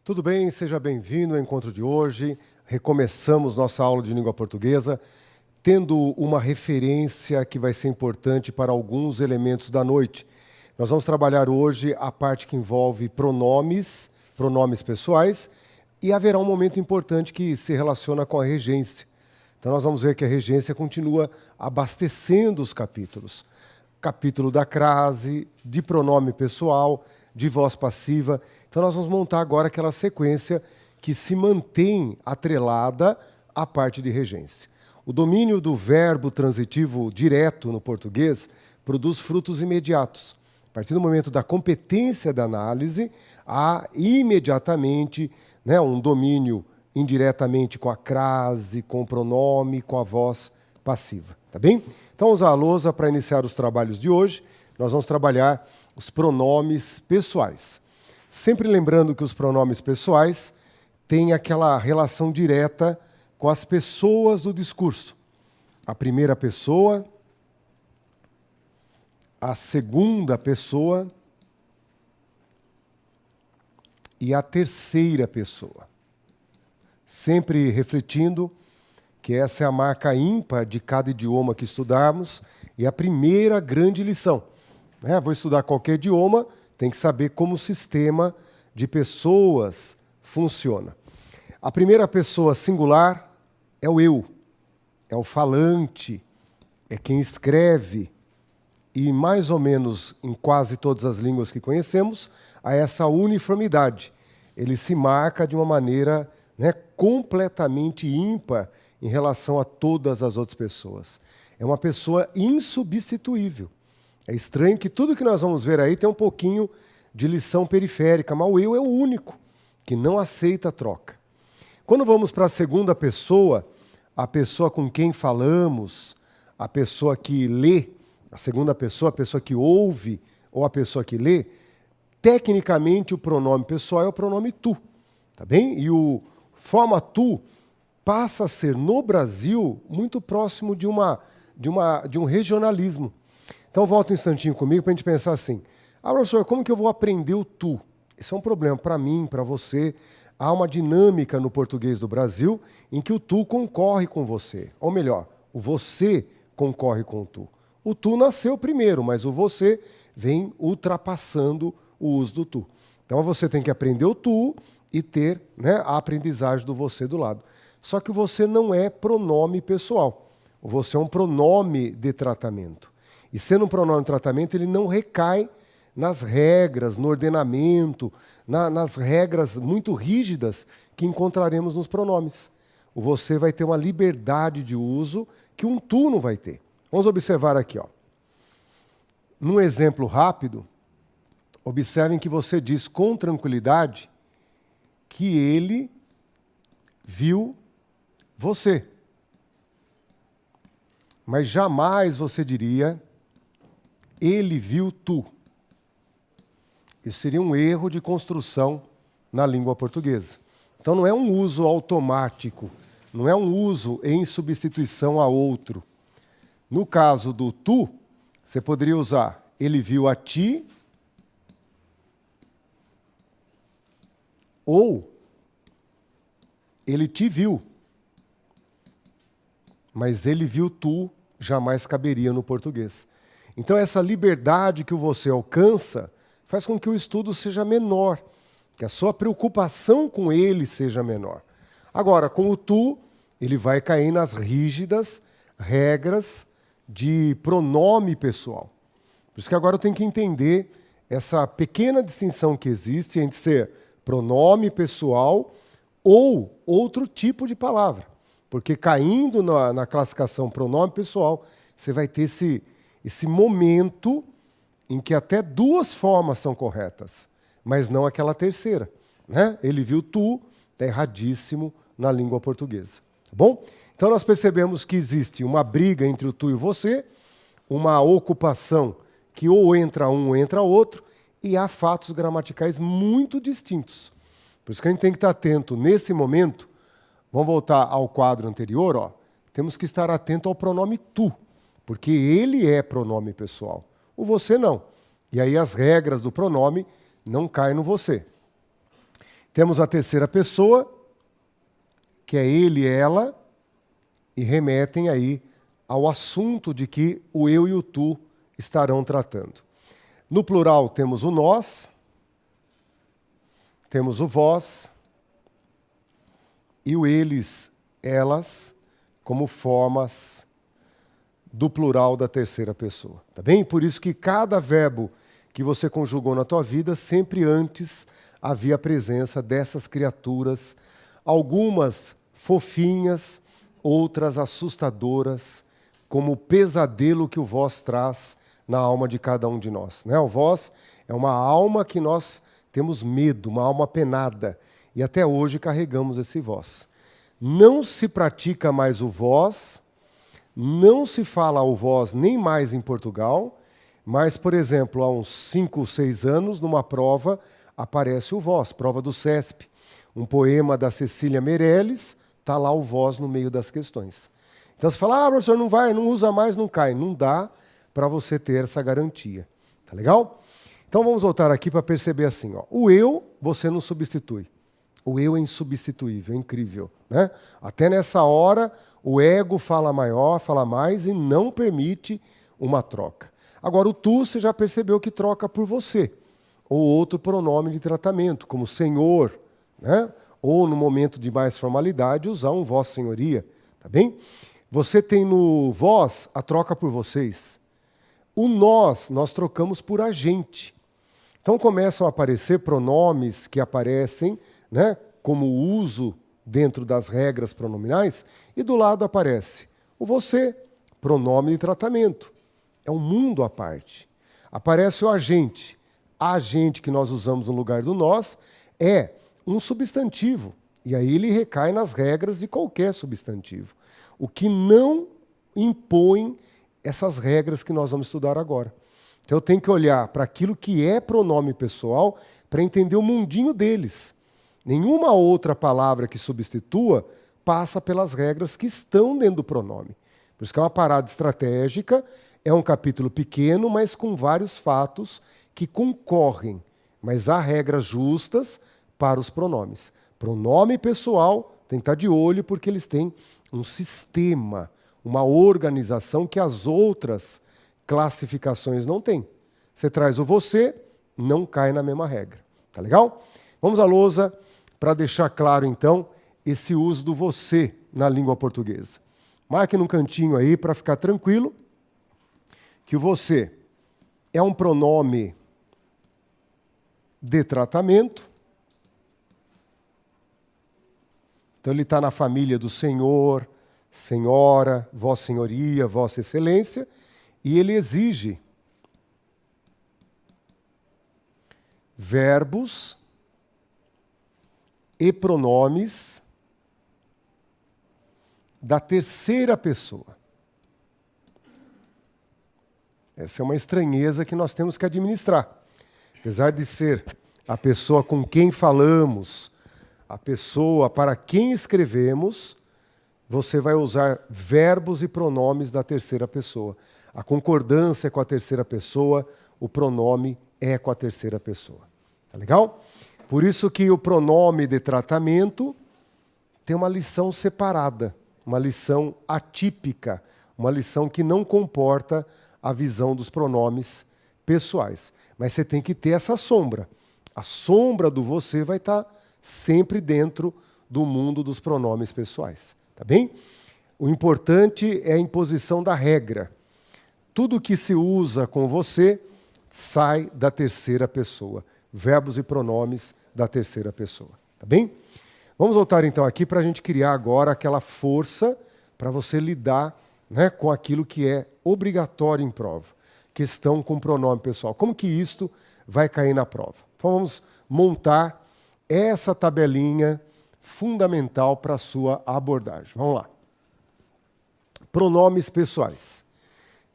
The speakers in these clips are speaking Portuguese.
Tudo bem? Seja bem-vindo ao encontro de hoje. Recomeçamos nossa aula de língua portuguesa, tendo uma referência que vai ser importante para alguns elementos da noite. Nós vamos trabalhar hoje a parte que envolve pronomes pessoais, e haverá um momento importante que se relaciona com a regência. Então nós vamos ver que a regência continua abastecendo os capítulos. Capítulo da crase, de pronome pessoal, de voz passiva. Então nós vamos montar agora aquela sequência que se mantém atrelada à parte de regência. O domínio do verbo transitivo direto no português produz frutos imediatos. A partir do momento da competência da análise, há imediatamente um domínio indiretamente com a crase, com o pronome, com a voz passiva. Tá bem? Então, usar a lousa para iniciar os trabalhos de hoje. Nós vamos trabalhar os pronomes pessoais. Sempre lembrando que os pronomes pessoais têm aquela relação direta com as pessoas do discurso. A primeira pessoa, a segunda pessoa e a terceira pessoa. Sempre refletindo que essa é a marca ímpar de cada idioma que estudarmos e a primeira grande lição. Vou estudar qualquer idioma, tem que saber como o sistema de pessoas funciona. A primeira pessoa singular é o eu, é o falante, é quem escreve. E mais ou menos em quase todas as línguas que conhecemos, há essa uniformidade. Ele se marca de uma maneira completamente ímpar em relação a todas as outras pessoas. É uma pessoa insubstituível. É estranho que tudo que nós vamos ver aí tem um pouquinho de lição periférica, mas o eu é o único que não aceita a troca. Quando vamos para a segunda pessoa, a pessoa com quem falamos, a pessoa que lê, a segunda pessoa, a pessoa que ouve ou a pessoa que lê, tecnicamente o pronome pessoal é o pronome tu, tá bem? E o forma tu passa a ser, no Brasil, muito próximo de um regionalismo. Então, volta um instantinho comigo para a gente pensar assim. Professor, como que eu vou aprender o tu? Isso é um problema para mim, para você. Há uma dinâmica no português do Brasil em que o tu concorre com você. Ou melhor, o você concorre com o tu. O tu nasceu primeiro, mas o você vem ultrapassando o uso do tu. Então, você tem que aprender o tu e ter a aprendizagem do você do lado. Só que o você não é pronome pessoal. O você é um pronome de tratamento. E sendo um pronome de tratamento, ele não recai nas regras, no ordenamento, nas regras muito rígidas que encontraremos nos pronomes. O você vai ter uma liberdade de uso que um tu não vai ter. Vamos observar aqui. Num exemplo rápido, observem que você diz com tranquilidade que ele viu você. Mas jamais você diria ele viu tu. Isso seria um erro de construção na língua portuguesa. Então não é um uso automático, não é um uso em substituição a outro. No caso do tu, você poderia usar ele viu a ti ou ele te viu. Mas ele viu tu jamais caberia no português. Então, essa liberdade que você alcança faz com que o estudo seja menor, que a sua preocupação com ele seja menor. Agora, com o tu, ele vai cair nas rígidas regras de pronome pessoal. Por isso que agora eu tenho que entender essa pequena distinção que existe entre ser pronome pessoal ou outro tipo de palavra. Porque caindo na classificação pronome pessoal, você vai ter esse momento em que até duas formas são corretas, mas não aquela terceira. Ele viu tu, é erradíssimo na língua portuguesa. Tá bom? Então nós percebemos que existe uma briga entre o tu e o você, uma ocupação que ou entra um ou entra outro, e há fatos gramaticais muito distintos. Por isso que a gente tem que estar atento nesse momento. Vamos voltar ao quadro anterior. Temos que estar atento ao pronome tu, porque ele é pronome pessoal. O você não. E aí as regras do pronome não caem no você. Temos a terceira pessoa, que é ele e ela, e remetem aí ao assunto de que o eu e o tu estarão tratando. No plural temos o nós, temos o vós, e o eles, elas, como formas do plural da terceira pessoa. Tá bem? Por isso que cada verbo que você conjugou na tua vida, sempre antes havia a presença dessas criaturas, algumas fofinhas, outras assustadoras, como o pesadelo que o vós traz na alma de cada um de nós. Né? O vós é uma alma que nós temos medo, uma alma penada, e até hoje carregamos esse vós. Não se pratica mais o vós, não se fala o vós nem mais em Portugal, mas, por exemplo, há uns 5 ou 6 anos, numa prova, aparece o vós, prova do CESP. Um poema da Cecília Meirelles, está lá o vós no meio das questões. Então você fala, professor, não vai, não usa mais, não cai. Não dá para você ter essa garantia. Tá legal? Então vamos voltar aqui para perceber assim. Ó, o eu, você não substitui. O eu é insubstituível, é incrível. Né? Até nessa hora, o ego fala maior, fala mais e não permite uma troca. Agora, o tu, você já percebeu que troca por você. Ou outro pronome de tratamento, como senhor, né? Ou no momento de mais formalidade, usar um vós senhoria. Tá bem? Você tem no vós a troca por vocês. O nós trocamos por a gente. Então começam a aparecer pronomes que aparecem, né, como uso dentro das regras pronominais, e do lado aparece o você, pronome de tratamento. É um mundo à parte. Aparece o agente. Agente que nós usamos no lugar do nós é um substantivo. E aí ele recai nas regras de qualquer substantivo. O que não impõe essas regras que nós vamos estudar agora. Então eu tenho que olhar para aquilo que é pronome pessoal para entender o mundinho deles. Nenhuma outra palavra que substitua passa pelas regras que estão dentro do pronome. Por isso que é uma parada estratégica, é um capítulo pequeno, mas com vários fatos que concorrem. Mas há regras justas para os pronomes. Pronome pessoal tem que estar de olho porque eles têm um sistema, uma organização que as outras classificações não têm. Você traz o você, não cai na mesma regra. Tá legal? Vamos à lousa para deixar claro, então, esse uso do você na língua portuguesa. Marque num cantinho aí para ficar tranquilo que o você é um pronome de tratamento. Então ele está na família do senhor, senhora, vossa senhoria, vossa excelência, e ele exige verbos e pronomes da terceira pessoa. Essa é uma estranheza que nós temos que administrar. Apesar de ser a pessoa com quem falamos, a pessoa para quem escrevemos, você vai usar verbos e pronomes da terceira pessoa. A concordância é com a terceira pessoa, o pronome é com a terceira pessoa. Tá legal? Por isso que o pronome de tratamento tem uma lição separada, uma lição atípica, uma lição que não comporta a visão dos pronomes pessoais. Mas você tem que ter essa sombra. A sombra do você vai estar sempre dentro do mundo dos pronomes pessoais. Tá bem? O importante é a imposição da regra. Tudo que se usa com você sai da terceira pessoa. Verbos e pronomes da terceira pessoa. Tá bem? Vamos voltar então aqui para a gente criar agora aquela força para você lidar, né, com aquilo que é obrigatório em prova. Questão com pronome pessoal. Como que isto vai cair na prova? Então vamos montar essa tabelinha fundamental para a sua abordagem. Vamos lá. Pronomes pessoais.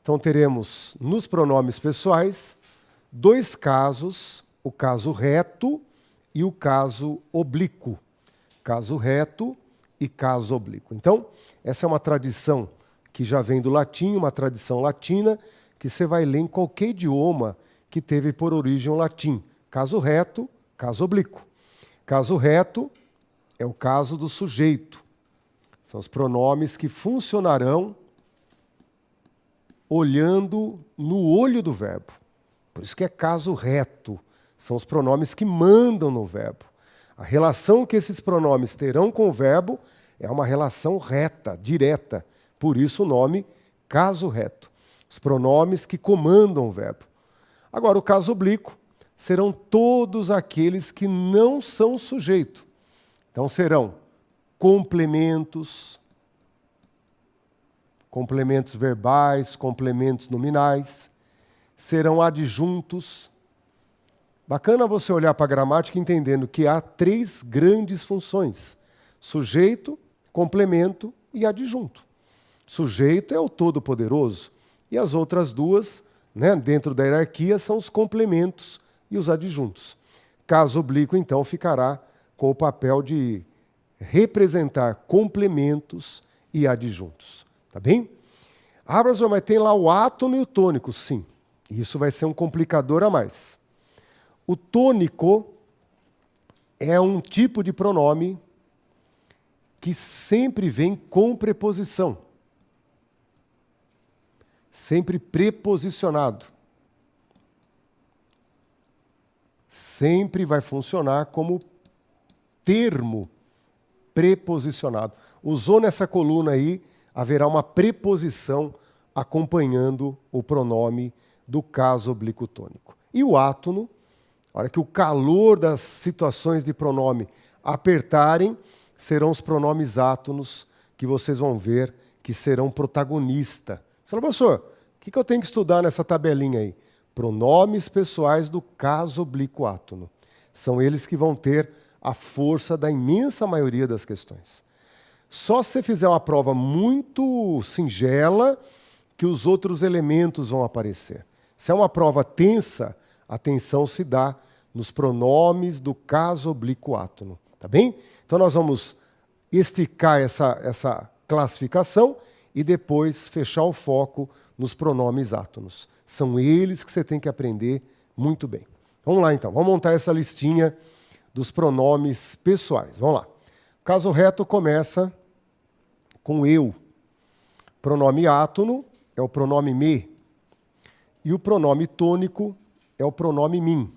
Então teremos nos pronomes pessoais 2 casos, o caso reto e o caso oblíquo. Caso reto e caso oblíquo. Então, essa é uma tradição que já vem do latim, uma tradição latina, que você vai ler em qualquer idioma que teve por origem o latim. Caso reto, caso oblíquo. Caso reto é o caso do sujeito. São os pronomes que funcionarão olhando no olho do verbo. Por isso que é caso reto. São os pronomes que mandam no verbo. A relação que esses pronomes terão com o verbo é uma relação reta, direta. Por isso o nome caso reto. Os pronomes que comandam o verbo. Agora, o caso oblíquo serão todos aqueles que não são sujeito. Então serão complementos, complementos verbais, complementos nominais, serão adjuntos. Bacana você olhar para a gramática entendendo que há 3 grandes funções: sujeito, complemento e adjunto. Sujeito é o todo-poderoso e as outras 2, dentro da hierarquia, são os complementos e os adjuntos. Caso oblíquo, então, ficará com o papel de representar complementos e adjuntos. Tá bem? Ah, professor, mas tem lá o átono e o tônico. Sim, isso vai ser um complicador a mais. O tônico é um tipo de pronome que sempre vem com preposição. Sempre preposicionado. Sempre vai funcionar como termo preposicionado. Usou nessa coluna aí, haverá uma preposição acompanhando o pronome do caso oblíquo tônico. E o átono, a hora que o calor das situações de pronome apertarem, serão os pronomes átonos que vocês vão ver que serão protagonista. Você fala, professor, o que eu tenho que estudar nessa tabelinha aí? Pronomes pessoais do caso oblíquo átono. São eles que vão ter a força da imensa maioria das questões. Só se você fizer uma prova muito singela que os outros elementos vão aparecer. Se é uma prova tensa, a tensão se dá nos pronomes do caso oblíquo átono. Tá bem? Então nós vamos esticar essa classificação e depois fechar o foco nos pronomes átonos. São eles que você tem que aprender muito bem. Vamos lá, então. Vamos montar essa listinha dos pronomes pessoais. Vamos lá. O caso reto começa com eu. O pronome átono é o pronome me. E o pronome tônico é o pronome mim.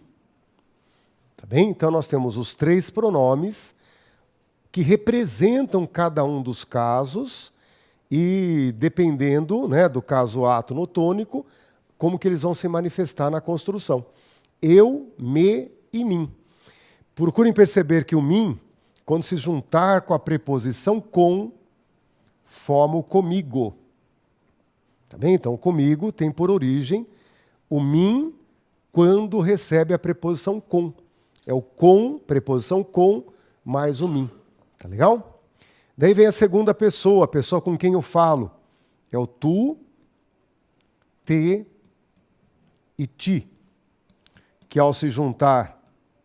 Tá bem? Então nós temos os 3 pronomes que representam cada um dos casos e, dependendo, do caso átono ou tônico, como que eles vão se manifestar na construção. Eu, me e mim. Procurem perceber que o mim, quando se juntar com a preposição com, forma o comigo. Tá bem? Então, comigo tem por origem o mim quando recebe a preposição com. É o com, preposição com, mais o mim. Tá legal? Daí vem a segunda pessoa, a pessoa com quem eu falo. É o tu, te e ti, que ao se juntar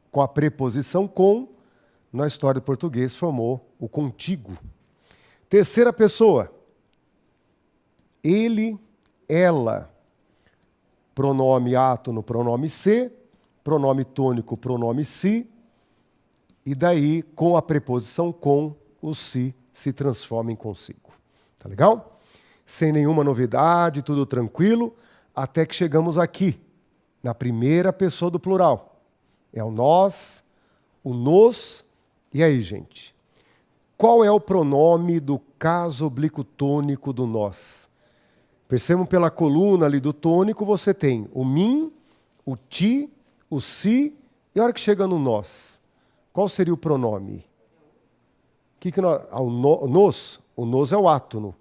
com a preposição com, na história do português formou o contigo. Terceira pessoa, ele, ela, pronome átono, pronome se, pronome tônico, pronome si, e daí, com a preposição com, o si se transforma em consigo. Tá legal? Sem nenhuma novidade, tudo tranquilo, até que chegamos aqui, na primeira pessoa do plural. É o nós, o nos, e aí, gente? Qual é o pronome do caso oblíquo tônico do nós? Percebam pela coluna ali do tônico, você tem o mim, o ti, o si, e a hora que chega no nós, qual seria o pronome? O nos é o átono.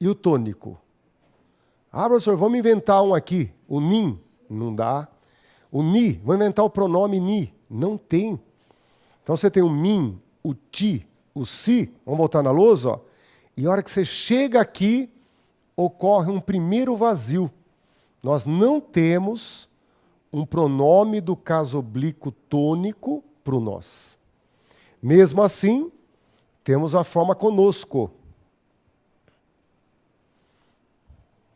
E o tônico? Ah, professor, vamos inventar um aqui. O nin, não dá. O ni, vamos inventar o pronome ni. Não tem. Então você tem o min, o ti, o si. Vamos voltar na lousa, ó. E a hora que você chega aqui, ocorre um primeiro vazio. Nós não temos um pronome do caso oblíquo tônico para o nós. Mesmo assim, temos a forma conosco.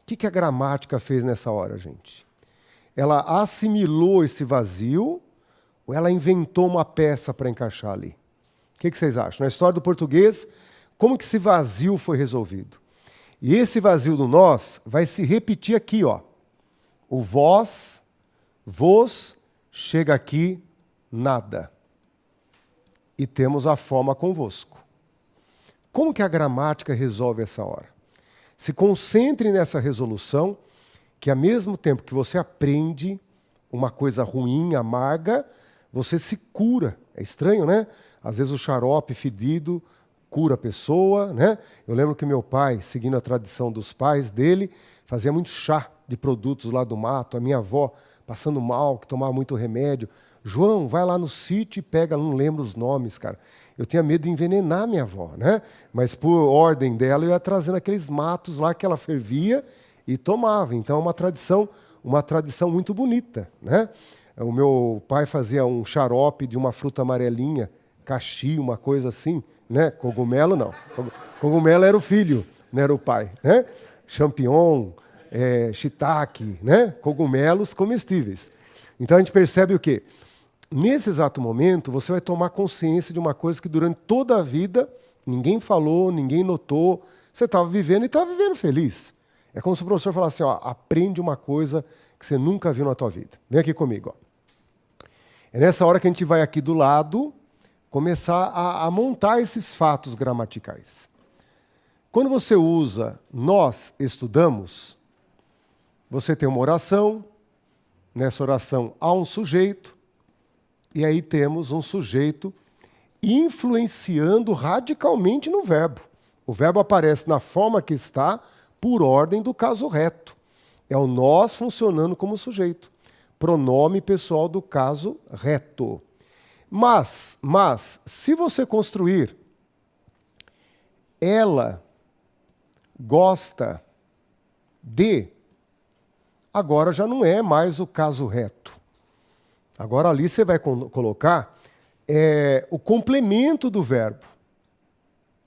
O que a gramática fez nessa hora, gente? Ela assimilou esse vazio, ou ela inventou uma peça para encaixar ali? O que vocês acham? Na história do português, como que esse vazio foi resolvido? E esse vazio do nós vai se repetir aqui, ó. O vós, vos, chega aqui, nada. E temos a forma convosco. Como que a gramática resolve essa hora? Se concentre nessa resolução, que ao mesmo tempo que você aprende uma coisa ruim, amarga, você se cura. É estranho, né? Às vezes o xarope fedido cura a pessoa, né? Eu lembro que meu pai, seguindo a tradição dos pais dele, fazia muito chá de produtos lá do mato. A minha avó, passando mal, que tomava muito remédio. João, vai lá no sítio e pega, não lembro os nomes, cara. Eu tinha medo de envenenar minha avó, né? Mas por ordem dela, eu ia trazendo aqueles matos lá que ela fervia e tomava. Então é uma tradição muito bonita, né? O meu pai fazia um xarope de uma fruta amarelinha, caxi, uma coisa assim, né? Cogumelo não. Cogumelo era o filho, não era o pai, né? Champignon, shiitake, né? Cogumelos comestíveis. Então a gente percebe o quê? Nesse exato momento, você vai tomar consciência de uma coisa que durante toda a vida ninguém falou, ninguém notou, você estava vivendo e estava vivendo feliz. É como se o professor falasse, ó, aprende uma coisa que você nunca viu na tua vida. Vem aqui comigo. Ó. É nessa hora que a gente vai aqui do lado começar a montar esses fatos gramaticais. Quando você usa nós estudamos, você tem uma oração, nessa oração há um sujeito, e aí temos um sujeito influenciando radicalmente no verbo. O verbo aparece na forma que está, por ordem do caso reto. É o nós funcionando como sujeito. Pronome pessoal do caso reto. Mas, se você construir ela gosta de, agora já não é mais o caso reto. Agora ali você vai colocar o complemento do verbo.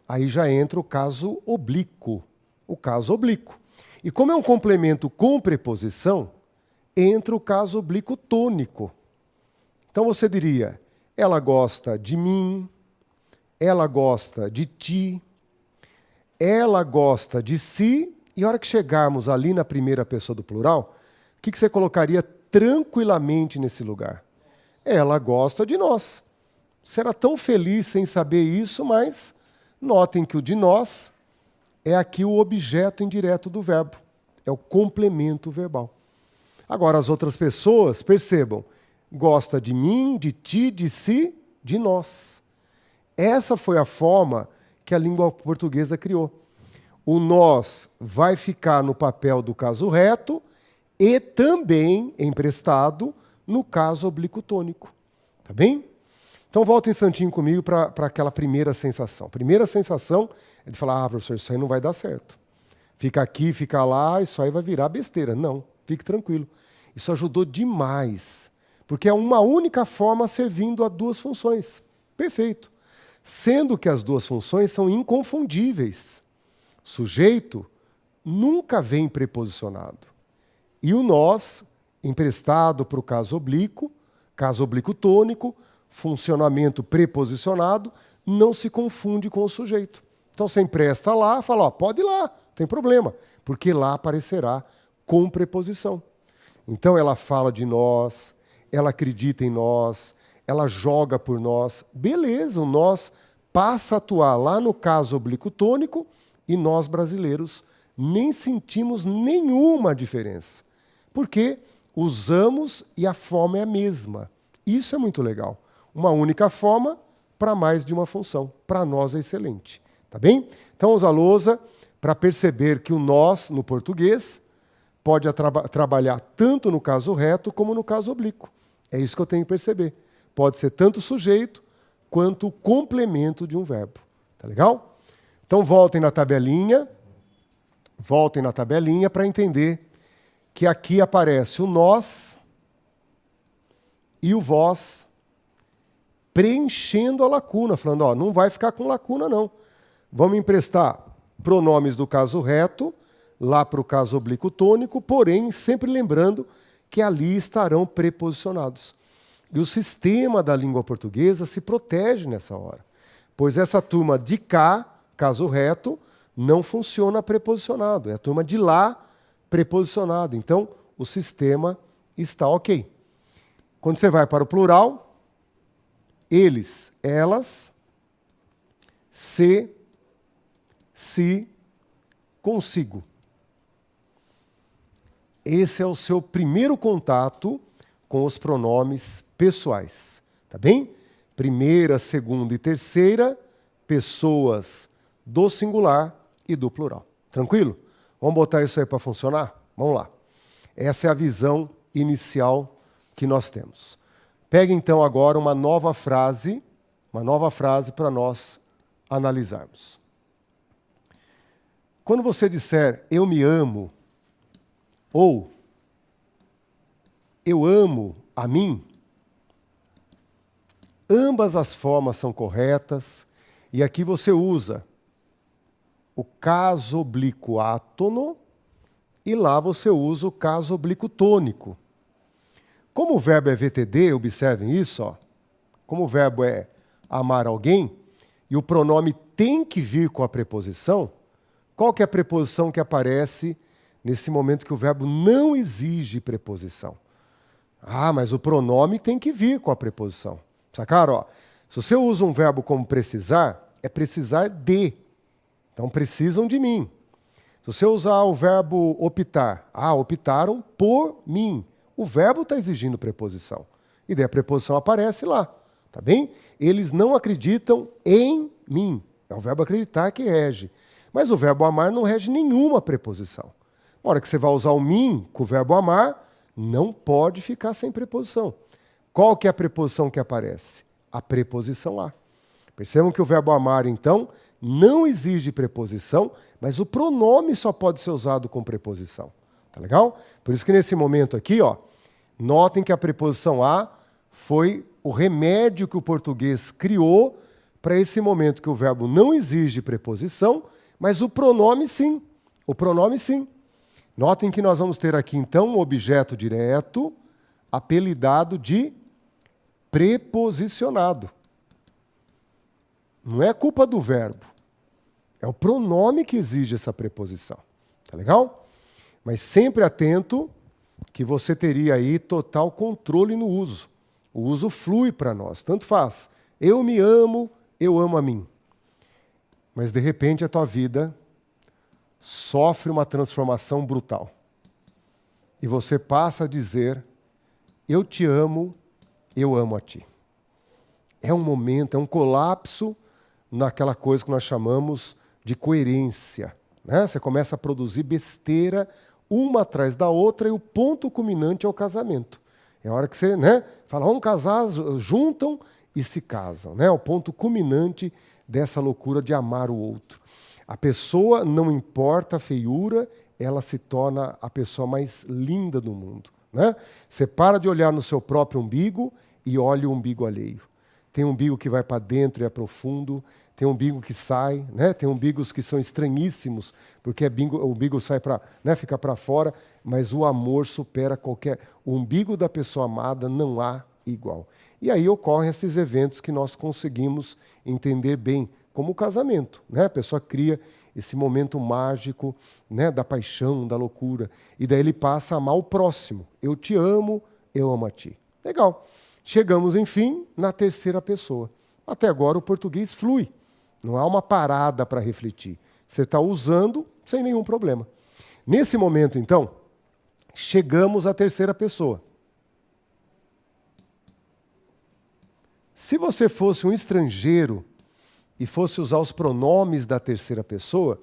Aí já entra o caso oblíquo. O caso oblíquo. E como é um complemento com preposição, entra o caso oblíquo tônico. Então você diria, ela gosta de mim, ela gosta de ti, ela gosta de si, e a hora que chegarmos ali na primeira pessoa do plural, o que você colocaria tranquilamente nesse lugar? Ela gosta de nós. Você era tão feliz sem saber isso, mas notem que o de nós é aqui o objeto indireto do verbo. É o complemento verbal. Agora, as outras pessoas, percebam, gosta de mim, de ti, de si, de nós. Essa foi a forma que a língua portuguesa criou. O nós vai ficar no papel do caso reto e também emprestado no caso oblíquo tônico. Tá bem? Então, volta um instantinho comigo para aquela primeira sensação. A primeira sensação é de falar, professor, isso aí não vai dar certo. Fica aqui, fica lá, isso aí vai virar besteira. Não, fique tranquilo. Isso ajudou demais, porque é uma única forma servindo a duas funções. Perfeito. Sendo que as duas funções são inconfundíveis. Sujeito nunca vem preposicionado. E o nós, emprestado para o caso oblíquo tônico, funcionamento preposicionado, não se confunde com o sujeito. Então você empresta lá, fala, ó, pode ir lá, não tem problema, porque lá aparecerá com preposição. Então ela fala de nós, ela acredita em nós, ela joga por nós. Beleza, o nós passa a atuar lá no caso oblíquo tônico e nós brasileiros nem sentimos nenhuma diferença. Porque usamos e a forma é a mesma. Isso é muito legal. Uma única forma para mais de uma função. Para nós é excelente. Tá bem? Então, usa a lousa para perceber que o nós, no português, pode trabalhar tanto no caso reto como no caso oblíquo. É isso que eu tenho que perceber. Pode ser tanto o sujeito quanto o complemento de um verbo. Tá legal? Então, voltem na tabelinha para entender que aqui aparece o nós e o vós preenchendo a lacuna, falando, ó, não vai ficar com lacuna, não. Vamos emprestar pronomes do caso reto lá para o caso oblíquo tônico, porém, sempre lembrando que ali estarão preposicionados. E o sistema da língua portuguesa se protege nessa hora. Pois essa turma de cá, caso reto, não funciona preposicionado. É a turma de lá, preposicionado. Então, o sistema está ok. Quando você vai para o plural, eles, elas, se, consigo. Esse é o seu primeiro contato com os pronomes pessoais. Tá bem? Primeira, segunda e terceira, pessoas do singular e do plural. Tranquilo? Vamos botar isso aí para funcionar? Vamos lá. Essa é a visão inicial que nós temos. Pegue então agora uma nova frase para nós analisarmos. Quando você disser eu me amo ou eu amo a mim, ambas as formas são corretas e aqui você usa o caso oblíquo átono e lá você usa o caso oblíquo tônico. Como o verbo é VTD, observem isso, ó. Como o verbo é amar alguém, e o pronome tem que vir com a preposição, qual que é a preposição que aparece nesse momento que o verbo não exige preposição? Ah, mas o pronome tem que vir com a preposição. Sacaram? Ó, se você usa um verbo como precisar, é precisar de. Então, precisam de mim. Se você usar o verbo optar, optaram por mim. O verbo está exigindo preposição. E daí a preposição aparece lá. Tá bem? Eles não acreditam em mim. É o verbo acreditar que rege. Mas o verbo amar não rege nenhuma preposição. Na hora que você vai usar o mim com o verbo amar, não pode ficar sem preposição. Qual que é a preposição que aparece? A preposição lá. Percebam que o verbo amar, então, não exige preposição, mas o pronome só pode ser usado com preposição. Tá legal? Por isso que nesse momento aqui, ó, notem que a preposição a foi o remédio que o português criou para esse momento que o verbo não exige preposição, mas o pronome sim. O pronome sim. Notem que nós vamos ter aqui, então, um objeto direto apelidado de preposicionado. Não é culpa do verbo. É o pronome que exige essa preposição. Tá legal? Mas sempre atento que você teria aí total controle no uso. O uso flui para nós, tanto faz. Eu me amo, eu amo a mim. Mas, de repente, a tua vida sofre uma transformação brutal. E você passa a dizer, eu te amo, eu amo a ti. É um momento, é um colapso naquela coisa que nós chamamos de coerência. Né? Você começa a produzir besteira uma atrás da outra e o ponto culminante é o casamento. É a hora que você fala, vamos casar, juntam e se casam. Né? É o ponto culminante dessa loucura de amar o outro. A pessoa, não importa a feiura, ela se torna a pessoa mais linda do mundo. Né? Você para de olhar no seu próprio umbigo e olha o umbigo alheio. Tem umbigo que vai para dentro e é profundo, tem umbigo que sai, né? Tem umbigos que são estranhíssimos, porque o umbigo sai para, fica para fora, mas o amor supera qualquer... O umbigo da pessoa amada não há igual. E aí ocorrem esses eventos que nós conseguimos entender bem, como o casamento. Né? A pessoa cria esse momento mágico, né, da paixão, da loucura, e daí ele passa a amar o próximo. Eu te amo, eu amo a ti. Legal. Chegamos, enfim, na terceira pessoa. Até agora o português flui. Não há uma parada para refletir. Você está usando sem nenhum problema. Nesse momento, então, chegamos à terceira pessoa. Se você fosse um estrangeiro e fosse usar os pronomes da terceira pessoa,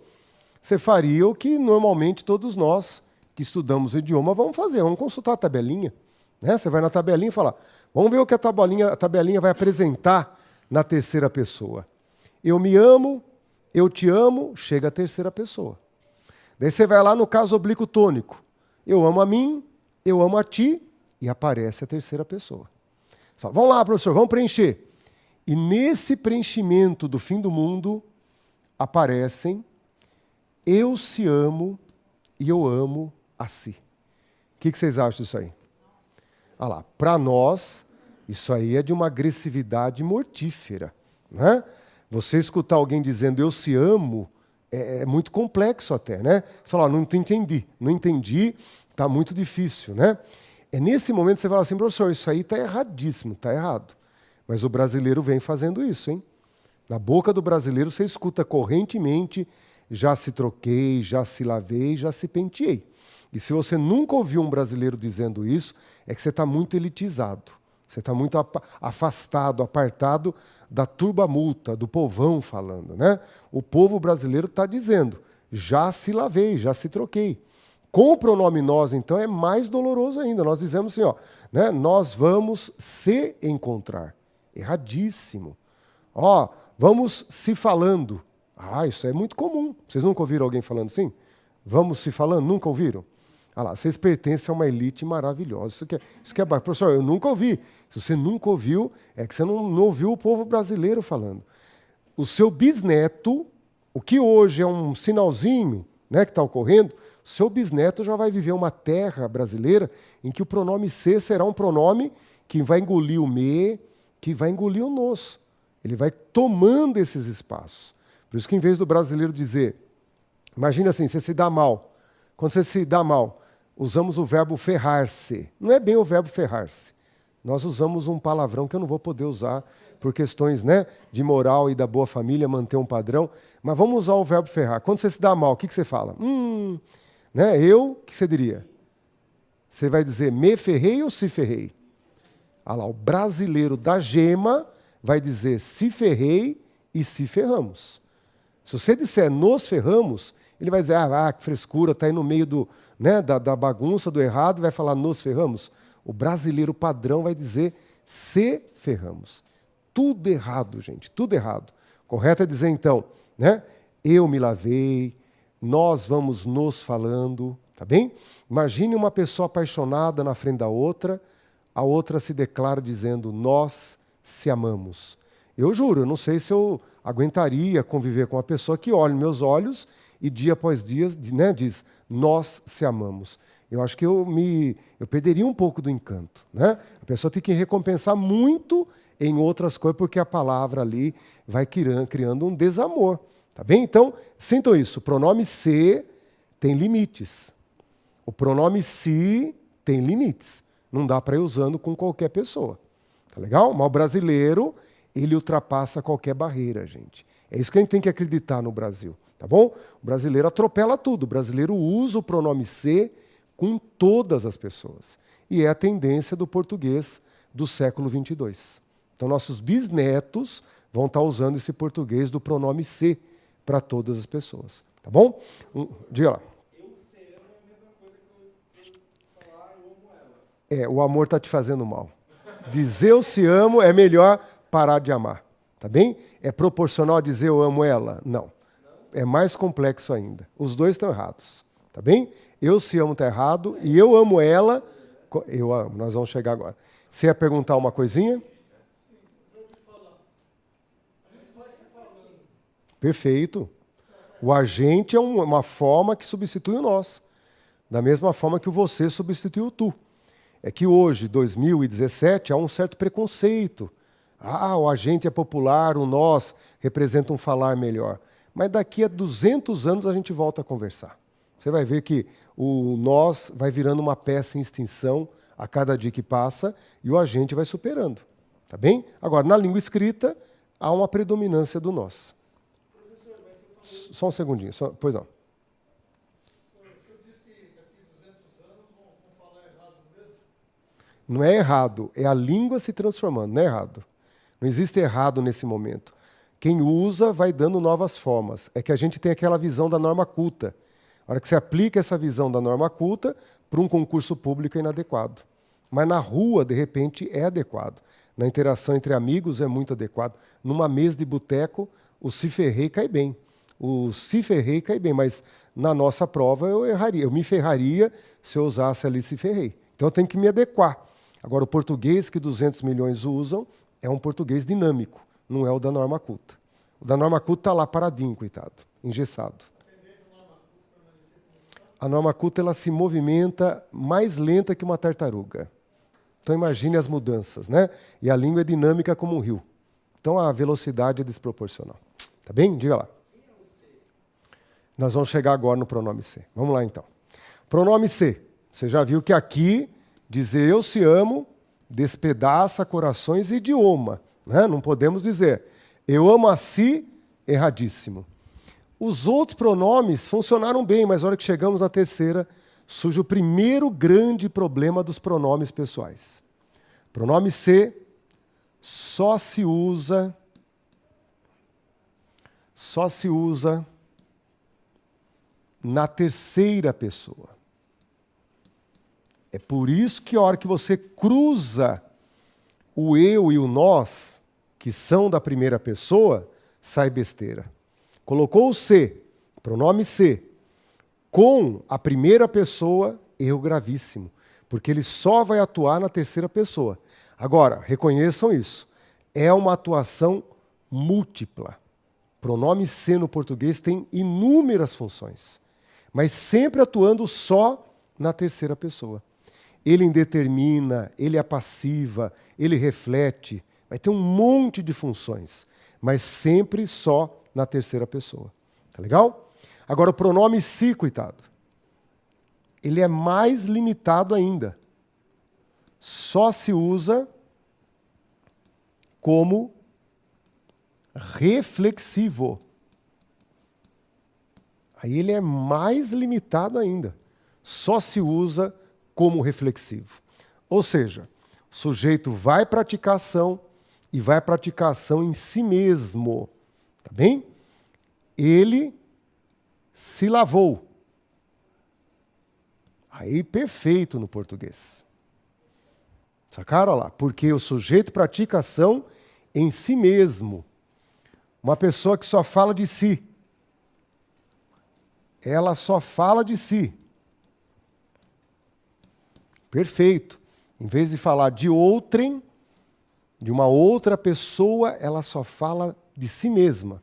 você faria o que normalmente todos nós que estudamos o idioma vamos fazer. Vamos consultar a tabelinha. Né? Você vai na tabelinha e fala, vamos ver o que a tabelinha vai apresentar na terceira pessoa. Eu me amo, eu te amo, chega a terceira pessoa. Daí você vai lá no caso oblíquo tônico. Eu amo a mim, eu amo a ti, e aparece a terceira pessoa. Você fala, vamos lá, professor, vamos preencher. E nesse preenchimento do fim do mundo, aparecem eu se amo e eu amo a si. O que vocês acham disso aí? Olha lá, para nós, Isso aí é de uma agressividade mortífera, né? Você escutar alguém dizendo eu se amo é muito complexo até, né? Você fala, não entendi, está muito difícil, né? É nesse momento que você fala assim, professor, isso aí está erradíssimo, está errado. Mas o brasileiro vem fazendo isso, hein? Na boca do brasileiro você escuta correntemente, já se troquei, já se lavei, já se penteei. E se você nunca ouviu um brasileiro dizendo isso, é que você está muito elitizado. Você está muito afastado, apartado da turba-multa, do povão falando, né? O povo brasileiro está dizendo, já se lavei, já se troquei. Com o pronome nós, então, é mais doloroso ainda. Nós dizemos assim, ó, né? Nós vamos se encontrar. Erradíssimo. Ó, vamos se falando. Ah, isso é muito comum. Vocês nunca ouviram alguém falando assim? Vamos se falando? Nunca ouviram? Ah lá, vocês pertencem a uma elite maravilhosa. Isso que é baixo. Professor, eu nunca ouvi. Se você nunca ouviu, é que você não ouviu o povo brasileiro falando. O seu bisneto, o que hoje é um sinalzinho, né, que está ocorrendo, o seu bisneto já vai viver uma terra brasileira em que o pronome se será um pronome que vai engolir o me, que vai engolir o nos. Ele vai tomando esses espaços. Por isso que, em vez do brasileiro dizer, imagina assim, você se dá mal. Quando você se dá mal, usamos o verbo ferrar-se. Não é bem o verbo ferrar-se. Nós usamos um palavrão que eu não vou poder usar por questões, né, de moral e da boa família, manter um padrão. Mas vamos usar o verbo ferrar. Quando você se dá mal, o que você fala? Né, o que você diria? Você vai dizer me ferrei ou se ferrei? Ah lá, o brasileiro da gema vai dizer se ferrei e se ferramos. Se você disser nos ferramos, ele vai dizer, que frescura, está aí no meio da bagunça, do errado, e vai falar nos ferramos. O brasileiro padrão vai dizer se ferramos. Tudo errado, gente, tudo errado. Correto é dizer, então, né? Eu me lavei, nós vamos nos falando, tá bem? Imagine uma pessoa apaixonada na frente da outra, a outra se declara dizendo, nós se amamos. Eu juro, eu não sei se eu aguentaria conviver com uma pessoa que olha meus olhos e dia após dia, né, diz, nós se amamos. Eu acho que eu perderia um pouco do encanto, né? A pessoa tem que recompensar muito em outras coisas, porque a palavra ali vai criando um desamor. Tá bem? Então, sintam isso. O pronome se tem limites. O pronome se tem limites. Não dá para ir usando com qualquer pessoa. Tá legal? Mas o brasileiro, ele ultrapassa qualquer barreira, gente. É isso que a gente tem que acreditar no Brasil. Tá bom? O brasileiro atropela tudo. O brasileiro usa o pronome se com todas as pessoas. E é a tendência do português do século 22. Então, nossos bisnetos vão estar usando esse português do pronome se para todas as pessoas. Tá bom? Diga lá. Eu se amo é a mesma coisa que eu falar eu amo ela. O amor está te fazendo mal. Dizer eu se amo é melhor parar de amar. Tá bem? É proporcional a dizer eu amo ela? Não. É mais complexo ainda. Os dois estão errados. Tá bem? Eu se amo está errado e eu amo ela. Eu amo. Nós vamos chegar agora. Você ia perguntar uma coisinha? Perfeito. O agente é uma forma que substitui o nós. Da mesma forma que o você substitui o tu. É que hoje, 2017, há um certo preconceito. O agente é popular, o nós representa um falar melhor. Mas daqui a 200 anos a gente volta a conversar. Você vai ver que o nós vai virando uma peça em extinção a cada dia que passa e o agente vai superando. Tá bem? Agora, na língua escrita, há uma predominância do nós. Professor, mas você falou... Só um segundinho. Pois não. O senhor disse que daqui a 200 anos vão falar errado mesmo? Não é errado, é a língua se transformando, não é errado. Não existe errado nesse momento. Quem usa vai dando novas formas. É que a gente tem aquela visão da norma culta. A hora que você aplica essa visão da norma culta para um concurso público é inadequado. Mas na rua, de repente, é adequado. Na interação entre amigos é muito adequado. Numa mesa de boteco, o se ferrei cai bem. O se ferrei cai bem, mas na nossa prova eu erraria. Eu me ferraria se eu usasse ali se ferrei. Então eu tenho que me adequar. Agora, o português que 200 milhões usam é um português dinâmico, não é o da norma culta. O da norma culta está lá paradinho, coitado, engessado. A norma culta ela se movimenta mais lenta que uma tartaruga. Então imagine as mudanças, né? E a língua é dinâmica como um rio. Então a velocidade é desproporcional. Tá bem? Diga lá. Nós vamos chegar agora no pronome ser. Vamos lá então. Pronome ser. Você já viu que aqui dizer eu se amo despedaça corações e idioma, né? Não podemos dizer eu amo a si, erradíssimo. Os outros pronomes funcionaram bem, mas na hora que chegamos na terceira, surge o primeiro grande problema dos pronomes pessoais. Pronome ser só se usa na terceira pessoa. É por isso que a hora que você cruza o eu e o nós, que são da primeira pessoa, sai besteira. Colocou o se, pronome se, com a primeira pessoa, erro gravíssimo, porque ele só vai atuar na terceira pessoa. Agora, reconheçam isso, é uma atuação múltipla. Pronome se no português tem inúmeras funções, mas sempre atuando só na terceira pessoa. Ele indetermina, ele apassiva, ele reflete, vai ter um monte de funções, mas sempre só na terceira pessoa. Tá legal? Agora, o pronome si, coitado, ele é mais limitado ainda. Só se usa como reflexivo. Aí ele é mais limitado ainda. Só se usa como reflexivo. Ou seja, o sujeito vai praticar ação e vai praticar ação em si mesmo. Tá bem? Ele se lavou. Aí, perfeito no português. Sacaram lá? Porque o sujeito pratica ação em si mesmo. Uma pessoa que só fala de si. Ela só fala de si. Perfeito. Em vez de falar de outrem, de uma outra pessoa, ela só fala de si mesma.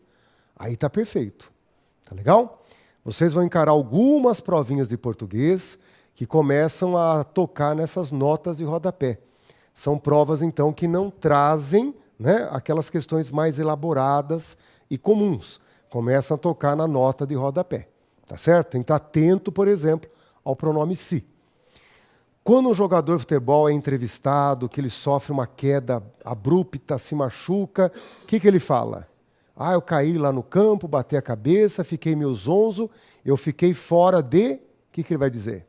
Aí está perfeito. Tá legal? Vocês vão encarar algumas provinhas de português que começam a tocar nessas notas de rodapé. São provas, então, que não trazem, né, aquelas questões mais elaboradas e comuns. Começam a tocar na nota de rodapé. Tá certo? Tem que estar atento, por exemplo, ao pronome si. Quando um jogador de futebol é entrevistado, que ele sofre uma queda abrupta, se machuca, o que ele fala? Ah, eu caí lá no campo, bati a cabeça, fiquei meio zonzo, eu fiquei fora de... O que ele vai dizer?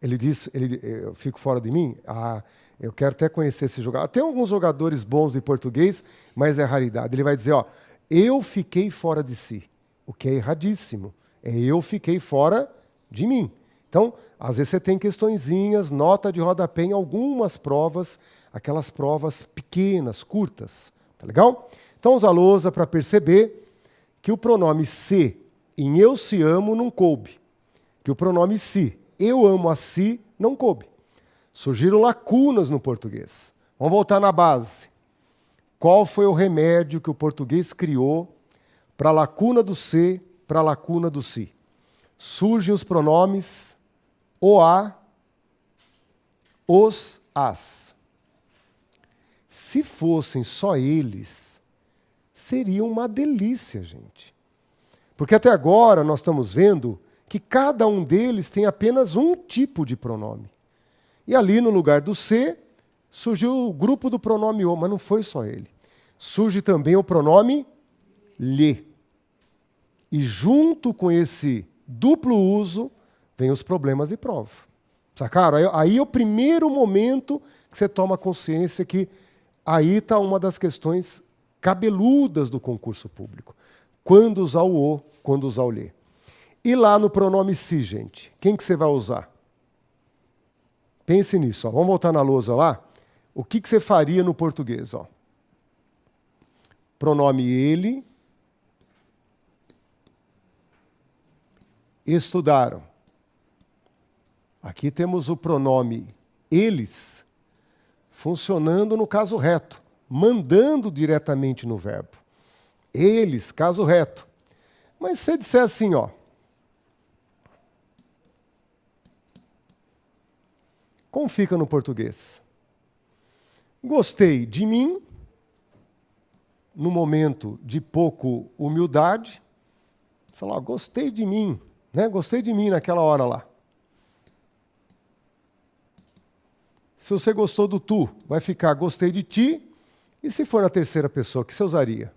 Ele diz, eu fico fora de mim? Ah, eu quero até conhecer esse jogador. Tem alguns jogadores bons de português, mas é raridade. Ele vai dizer, ó, eu fiquei fora de si, o que é erradíssimo. É eu fiquei fora de mim. Então, às vezes você tem questõezinhas, nota de rodapé em algumas provas, aquelas provas pequenas, curtas. Tá legal? Então, usa a lousa para perceber que o pronome se em eu se amo não coube. Que o pronome si, eu amo a si, não coube. Surgiram lacunas no português. Vamos voltar na base. Qual foi o remédio que o português criou para a lacuna do se, para a lacuna do si? Surgem os pronomes o, a, os, as. Se fossem só eles, seria uma delícia, gente. Porque até agora nós estamos vendo que cada um deles tem apenas um tipo de pronome. E ali no lugar do se, surgiu o grupo do pronome o, mas não foi só ele. Surge também o pronome lhe. E junto com esse duplo uso, vem os problemas de prova. Sacaram? Aí é o primeiro momento que você toma consciência que aí está uma das questões cabeludas do concurso público. Quando usar o o, quando usar o lhe. E lá no pronome si, gente, quem que você vai usar? Pense nisso. Ó. Vamos voltar na lousa lá. O que você faria no português? Ó? Pronome ele. Estudaram. Aqui temos o pronome eles funcionando no caso reto, mandando diretamente no verbo. Eles, caso reto. Mas se você disser assim, ó, Como fica no português? Gostei de mim, no momento de pouco humildade, falar, gostei de mim, né? Gostei de mim naquela hora lá. Se você gostou do tu, vai ficar gostei de ti. E se for na terceira pessoa, o que você usaria?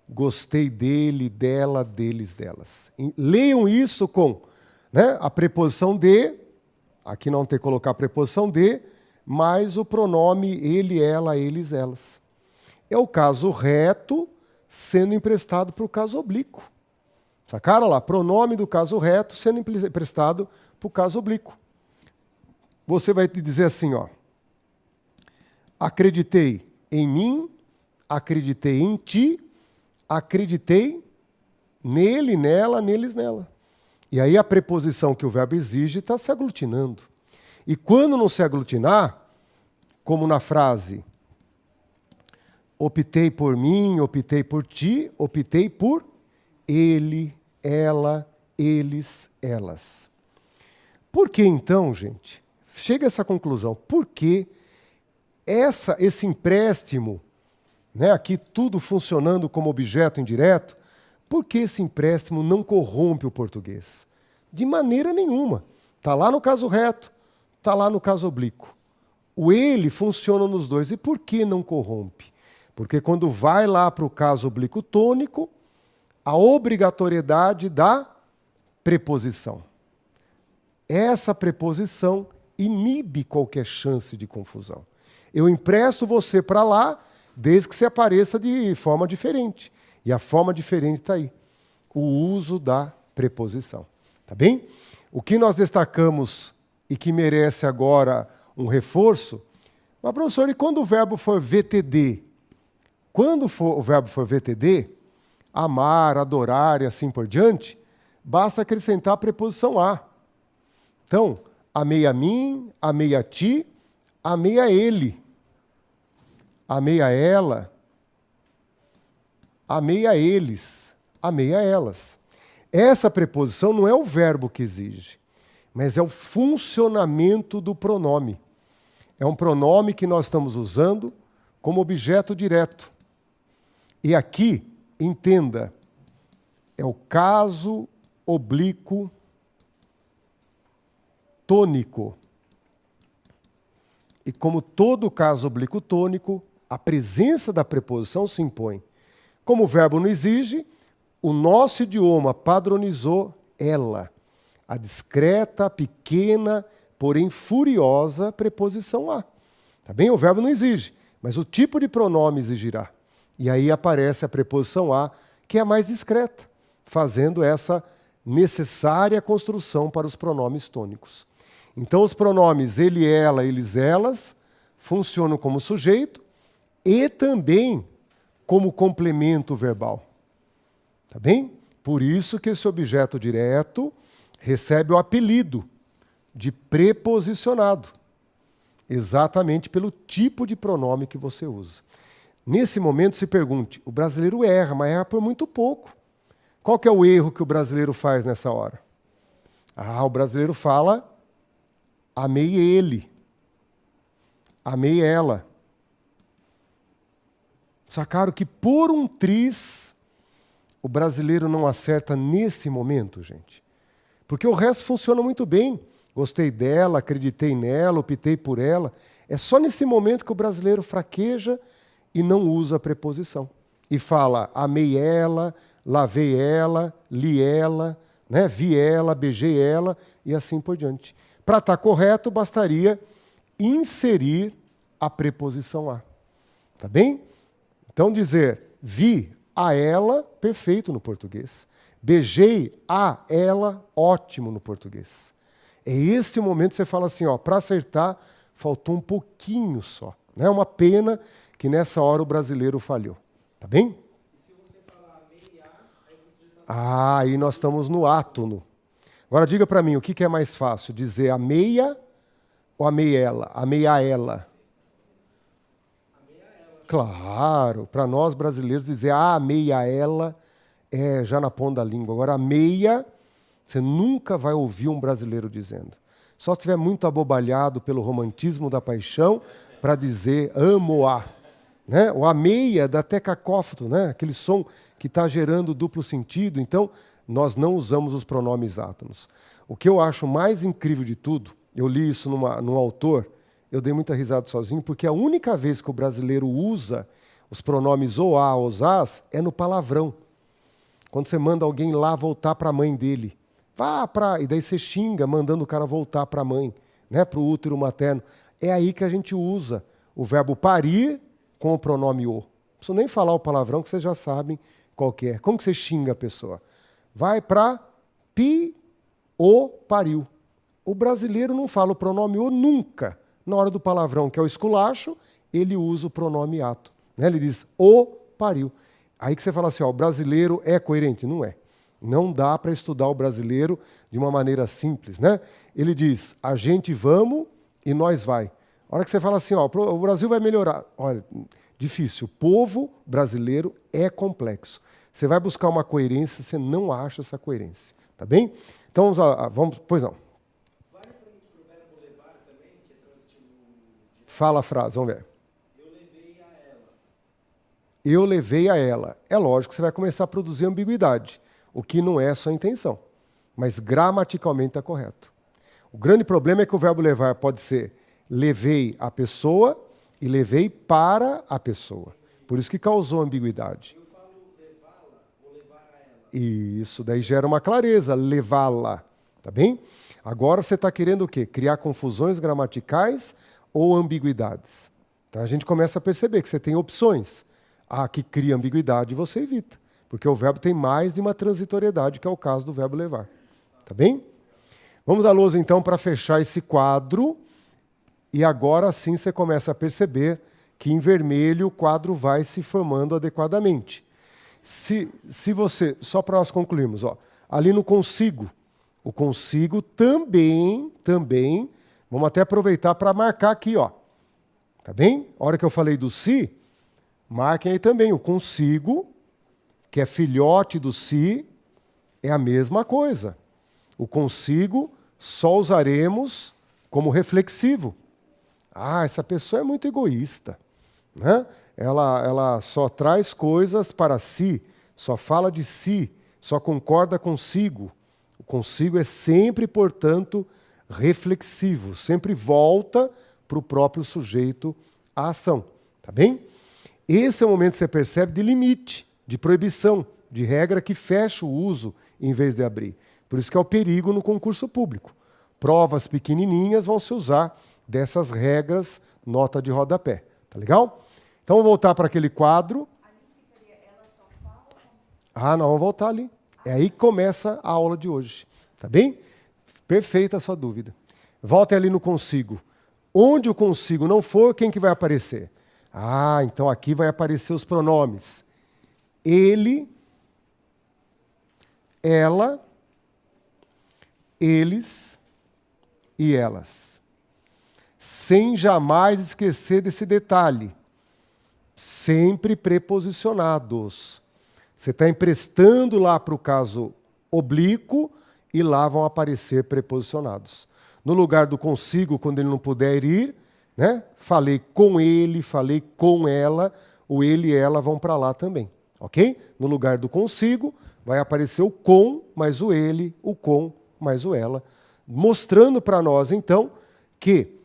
Gostei dele, dela, deles, delas. Leiam isso com, né, a preposição de, aqui não tem que colocar a preposição de, mais o pronome ele, ela, eles, elas. É o caso reto sendo emprestado para o caso oblíquo. Sacaram lá? Pronome do caso reto sendo emprestado para o caso oblíquo. Você vai te dizer assim, ó. Acreditei em mim, acreditei em ti, acreditei nele, nela, neles, nela. E aí a preposição que o verbo exige está se aglutinando. E quando não se aglutinar, como na frase, optei por mim, optei por ti, optei por ele, ela, eles, elas. Por que então, gente? Chega a essa conclusão. Por que esse empréstimo, né, aqui tudo funcionando como objeto indireto, por que esse empréstimo não corrompe o português? De maneira nenhuma. Está lá no caso reto, está lá no caso oblíquo. O ele funciona nos dois. E por que não corrompe? Porque quando vai lá para o caso oblíquo tônico, a obrigatoriedade da preposição. Essa preposição inibe qualquer chance de confusão. Eu empresto você para lá, desde que você apareça de forma diferente. E a forma diferente está aí. O uso da preposição. Tá bem? O que nós destacamos e que merece agora um reforço, mas, professor, e quando o verbo for VTD? Quando o verbo for VTD, amar, adorar e assim por diante, basta acrescentar a preposição a. Então, amei a mim, amei a ti, amei a ele, amei a ela, amei a eles, amei a elas. Essa preposição não é o verbo que exige, mas é o funcionamento do pronome. É um pronome que nós estamos usando como objeto direto. E aqui, entenda, é o caso oblíquo tônico. E como todo caso oblíquo tônico, a presença da preposição se impõe. Como o verbo não exige, o nosso idioma padronizou ela, a discreta, pequena, porém furiosa preposição a. Tá bem? O verbo não exige, mas o tipo de pronome exigirá. E aí aparece a preposição a, que é a mais discreta, fazendo essa necessária construção para os pronomes tônicos. Então, os pronomes ele, ela, eles, elas funcionam como sujeito e também como complemento verbal. Tá bem? Por isso que esse objeto direto recebe o apelido de preposicionado, exatamente pelo tipo de pronome que você usa. Nesse momento, se pergunte, o brasileiro erra, mas erra por muito pouco. Qual que é o erro que o brasileiro faz nessa hora? O brasileiro fala, amei ele, amei ela. Sacaram que por um triz o brasileiro não acerta nesse momento, gente? Porque o resto funciona muito bem. Gostei dela, acreditei nela, optei por ela. É só nesse momento que o brasileiro fraqueja e não usa a preposição. E fala, amei ela, lavei ela, li ela, né? Vi ela, beijei ela e assim por diante. Para estar correto, bastaria inserir a preposição a. Tá bem? Então dizer, vi a ela, perfeito no português. Beijei a ela, ótimo no português. É esse o momento que você fala assim, ó, para acertar, faltou um pouquinho só. É uma pena que nessa hora o brasileiro falhou. Tá bem? E se você falar amei a, aí você já está... Aí nós estamos no átono. Agora diga para mim, o que é mais fácil? Dizer amei-a ou amei ela? Amei a ela? Amei a ela. Claro, para nós brasileiros dizer amei a ela é já na ponta da língua. Agora, amei-a, você nunca vai ouvir um brasileiro dizendo. Só se estiver muito abobalhado pelo romantismo da paixão para dizer amo-a. Né? O ameia dá até cacófato, né? Aquele som que está gerando duplo sentido. Então, nós não usamos os pronomes átonos. O que eu acho mais incrível de tudo, eu li isso num autor, eu dei muita risada sozinho, porque a única vez que o brasileiro usa os pronomes ou a, ou as, é no palavrão. Quando você manda alguém lá voltar para a mãe dele. Vá para... E daí você xinga, mandando o cara voltar para a mãe, né? Para o útero materno. É aí que a gente usa o verbo parir com o pronome o. Não preciso nem falar o palavrão, que vocês já sabem qual que é. Como que você xinga a pessoa? Vai para o pariu. O brasileiro não fala o pronome o nunca. Na hora do palavrão, que é o esculacho, ele usa o pronome ato. Né? Ele diz o pariu. Aí que você fala assim, ó, o brasileiro é coerente? Não é. Não dá para estudar o brasileiro de uma maneira simples. Né? Ele diz, a gente vamos e nós vai. A hora que você fala assim, ó, o Brasil vai melhorar. Olha, difícil. O povo brasileiro é complexo. Você vai buscar uma coerência, você não acha essa coerência. Tá bem? Então, vamos... Pois não. Vale para o verbo levar também, que é transitivo... Fala a frase, vamos ver. Eu levei a ela. Eu levei a ela. É lógico que você vai começar a produzir ambiguidade, o que não é a sua intenção. Mas gramaticalmente está correto. O grande problema é que o verbo levar pode ser levei a pessoa e levei para a pessoa. Por isso que causou ambiguidade. Eu falo levá-la ou levar a ela. Isso, daí gera uma clareza, levá-la. Tá bem? Agora você está querendo o quê? Criar confusões gramaticais ou ambiguidades. Então a gente começa a perceber que você tem opções. A que cria ambiguidade você evita. Porque o verbo tem mais de uma transitoriedade, que é o caso do verbo levar. Tá bem? Vamos à lousa, então, para fechar esse quadro. E agora sim você começa a perceber que em vermelho o quadro vai se formando adequadamente. Se você, só para nós concluirmos, ó, ali no consigo, o consigo também, vamos até aproveitar para marcar aqui, ó. Tá bem? A hora que eu falei do se, marquem aí também o consigo, que é filhote do se, é a mesma coisa. O consigo só usaremos como reflexivo. Ah, essa pessoa é muito egoísta. Né? Ela só traz coisas para si, só fala de si, só concorda consigo. O consigo é sempre, portanto, reflexivo, sempre volta para o próprio sujeito à ação. Tá bem? Esse é o momento que você percebe de limite, de proibição, de regra que fecha o uso em vez de abrir. Por isso que é o perigo no concurso público. Provas pequenininhas vão se usar dessas regras, nota de rodapé. Tá legal? Então, vamos voltar para aquele quadro. Não, vamos voltar ali. É aí que começa a aula de hoje. Tá bem? Perfeita a sua dúvida. Voltem ali no consigo. Onde o consigo não for, quem que vai aparecer? Então aqui vai aparecer os pronomes. Ele, ela, eles e elas. Sem jamais esquecer desse detalhe. Sempre preposicionados. Você está emprestando lá para o caso oblíquo e lá vão aparecer preposicionados. No lugar do consigo, quando ele não puder ir, né? Falei com ele, falei com ela, o ele e ela vão para lá também. Ok? No lugar do consigo, vai aparecer o com, mais o ele, o com, mais o ela. Mostrando para nós, então, que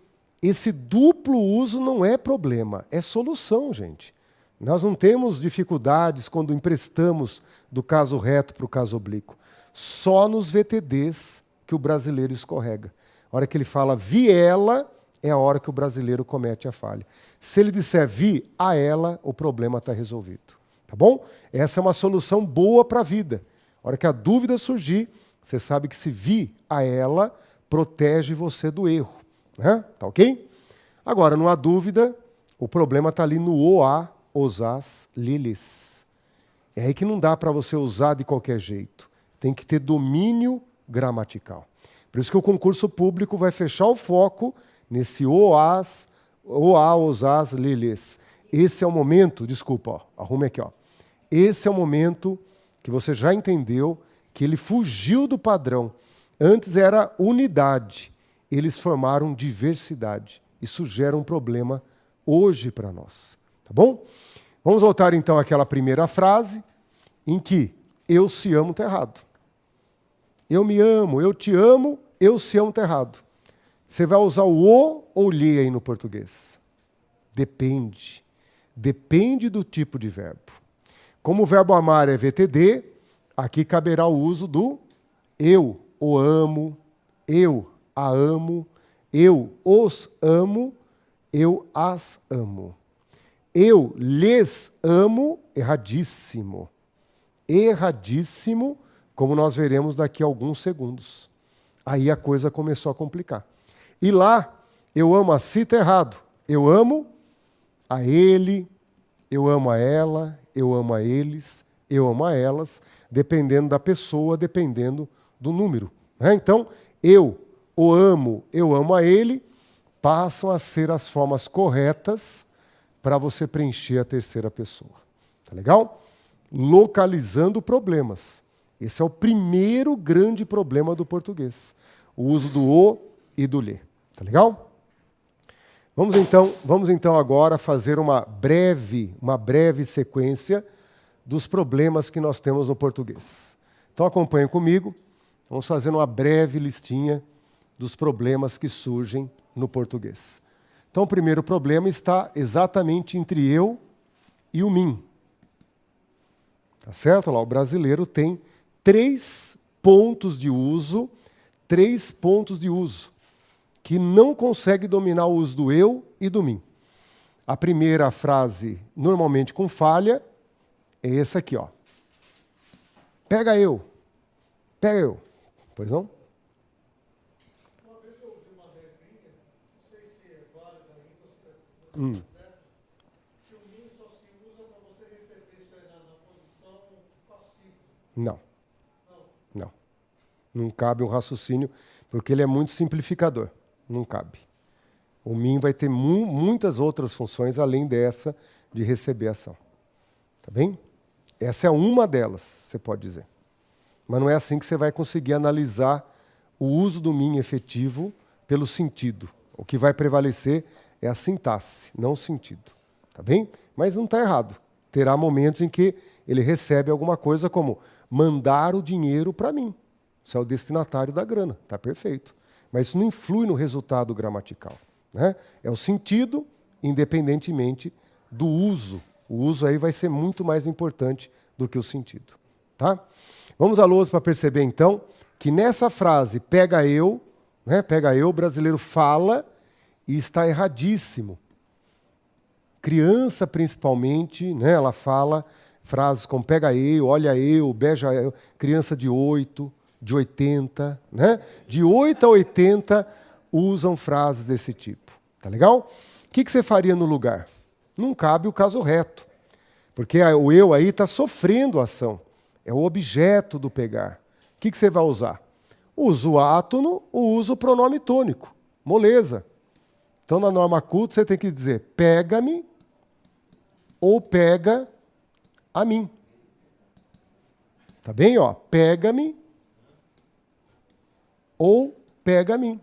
esse duplo uso não é problema, é solução, gente. Nós não temos dificuldades quando emprestamos do caso reto para o caso oblíquo. Só nos VTDs que o brasileiro escorrega. A hora que ele fala vi ela, é a hora que o brasileiro comete a falha. Se ele disser vi a ela, o problema está resolvido. Tá bom? Essa é uma solução boa para a vida. A hora que a dúvida surgir, você sabe que se vi a ela, protege você do erro. Né? Tá ok? Agora, não há dúvida, o problema está ali no OA, osas, lilis. É aí que não dá para você usar de qualquer jeito. Tem que ter domínio gramatical. Por isso que o concurso público vai fechar o foco nesse OAS, OA, osas, lilis. Esse é o momento, desculpa, ó, arrume aqui, ó. Esse é o momento que você já entendeu que ele fugiu do padrão. Antes era unidade. eles formaram diversidade. Isso gera um problema hoje para nós. Tá bom? Vamos voltar então àquela primeira frase em que eu se amo está errado. Eu me amo, eu te amo, eu se amo está errado. Você vai usar o ou lhe aí no português? Depende. Depende do tipo de verbo. Como o verbo amar é VTD, aqui caberá o uso do eu o amo, eu a amo, eu os amo, eu as amo. Eu lhes amo, erradíssimo. Erradíssimo, como nós veremos daqui a alguns segundos. Aí a coisa começou a complicar. E lá, eu amo a si está errado. Eu amo a ele, eu amo a ela, eu amo a eles, eu amo a elas, dependendo da pessoa, dependendo do número. Né? Então, eu amo a ele, passam a ser as formas corretas para você preencher a terceira pessoa. Tá legal? Localizando problemas. Esse é o primeiro grande problema do português. O uso do o e do lhe. Tá legal? Vamos então agora fazer uma breve sequência dos problemas que nós temos no português. Então acompanhem comigo. Vamos fazer uma breve listinha dos problemas que surgem no português. Então o primeiro problema está exatamente entre eu e o mim. Tá certo? Lá, o brasileiro tem 3 pontos de uso, que não consegue dominar o uso do eu e do mim. A primeira frase, normalmente com falha, é essa aqui, ó. Pega eu. Pois não? Uma vez eu ouvi uma regrinha, não sei se é válida ainda, né? Que o mim só se usa para você receber isso aí na posição passiva. Não. Não cabe um raciocínio, porque ele é muito simplificador. Não cabe. O mim vai ter muitas outras funções além dessa de receber ação. Tá bem? Essa é uma delas, você pode dizer. Mas não é assim que você vai conseguir analisar o uso do mim efetivo pelo sentido. O que vai prevalecer é a sintaxe, não o sentido. Tá bem? Mas não está errado. Terá momentos em que ele recebe alguma coisa como mandar o dinheiro para mim. Você é o destinatário da grana. Está perfeito. Mas isso não influi no resultado gramatical. Né? É o sentido, independentemente do uso. O uso aí vai ser muito mais importante do que o sentido. Tá? Vamos à lousa para perceber, então, que nessa frase, pega eu, o brasileiro fala e está erradíssimo. Criança, principalmente, né, ela fala frases como pega eu, olha eu, beija eu, criança de 8, de 80, né? De 8 a 80 usam frases desse tipo. Tá legal? O que você faria no lugar? Não cabe o caso reto. Porque o eu aí está sofrendo a ação. É o objeto do pegar. O que você vai usar? Usa o átono ou usa o pronome tônico. Moleza. Então, na norma culta, você tem que dizer pega-me ou pega a mim. Tá bem? Ó, pega-me ou pega a mim.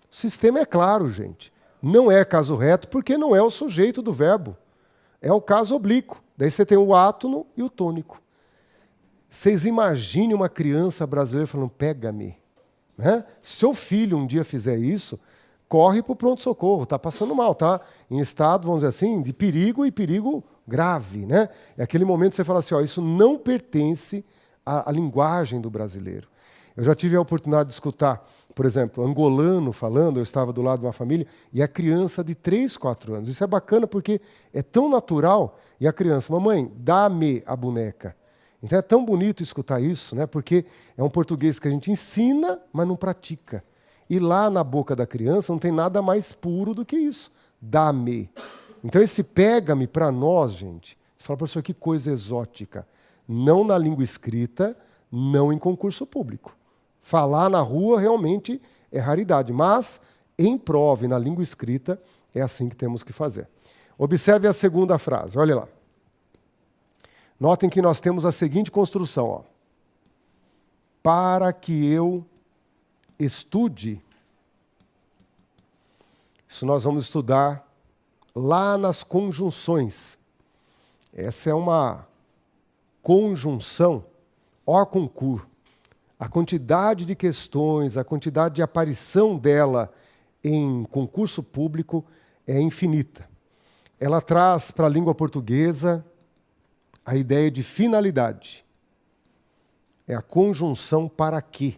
O sistema é claro, gente. Não é caso reto porque não é o sujeito do verbo. É o caso oblíquo. Daí você tem o átono e o tônico. Vocês imaginem uma criança brasileira falando, pega-me. Né? Se seu filho um dia fizer isso, corre para o pronto-socorro. Está passando mal, está em estado, vamos dizer assim, de perigo e perigo grave. Né? É aquele momento que você fala assim, ó, isso não pertence à linguagem do brasileiro. Eu já tive a oportunidade de escutar, por exemplo, angolano falando, eu estava do lado de uma família, e a criança de 3, 4 anos. Isso é bacana porque é tão natural, e a criança, mamãe, dá-me a boneca. Então é tão bonito escutar isso, né? Porque é um português que a gente ensina, mas não pratica. E lá na boca da criança não tem nada mais puro do que isso. Dá-me. Então esse pega-me para nós, gente, você fala, professor, que coisa exótica. Não na língua escrita, não em concurso público. Falar na rua realmente é raridade, mas em prova e na língua escrita é assim que temos que fazer. Observe a segunda frase, olha lá. Notem que nós temos a seguinte construção. Ó. Para que eu estude Isso nós vamos estudar lá nas conjunções. Essa é uma conjunção hors concours. A quantidade de questões, a quantidade de aparição dela em concurso público é infinita. Ela traz para a língua portuguesa a ideia de finalidade. É a conjunção para quê?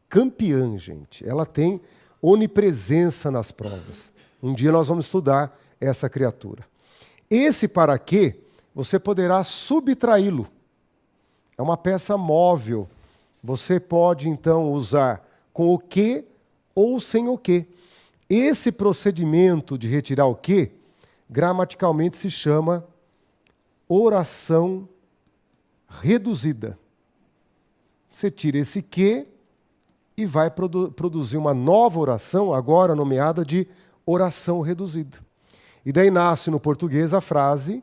Campeã, gente. Ela tem onipresença nas provas. Um dia nós vamos estudar essa criatura. Esse para quê, você poderá subtraí-lo. É uma peça móvel. Você pode, então, usar com o que ou sem o que. Esse procedimento de retirar o que, gramaticalmente se chama oração reduzida. Você tira esse que e vai produzir uma nova oração, agora nomeada de oração reduzida. E daí nasce no português a frase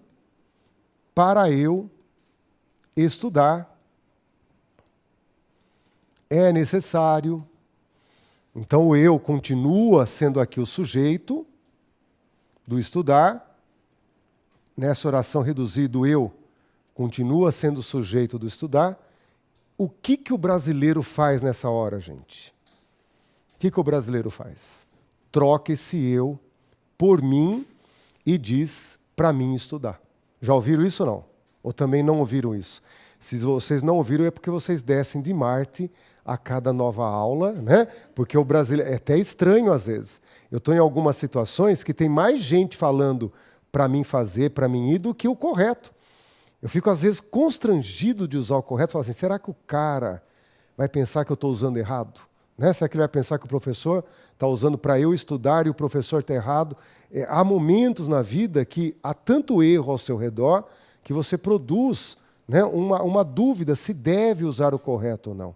para eu estudar é necessário. Então o eu continua sendo aqui o sujeito do estudar. Nessa oração reduzida, o eu continua sendo o sujeito do estudar. O que o brasileiro faz nessa hora, gente? O que o brasileiro faz? Troca esse eu por mim e diz para mim estudar. Já ouviram isso ou não? Ou também não ouviram isso? Se vocês não ouviram, é porque vocês descem de Marte a cada nova aula, né? Porque o brasileiro... É até estranho, às vezes. Eu estou em algumas situações que tem mais gente falando para mim fazer, para mim ir, do que o correto. Eu fico, às vezes, constrangido de usar o correto. Falo assim, será que o cara vai pensar que eu estou usando errado? Né? Será que ele vai pensar que o professor está usando para eu estudar e o professor está errado? Há momentos na vida que há tanto erro ao seu redor que você produz, né, uma dúvida se deve usar o correto ou não.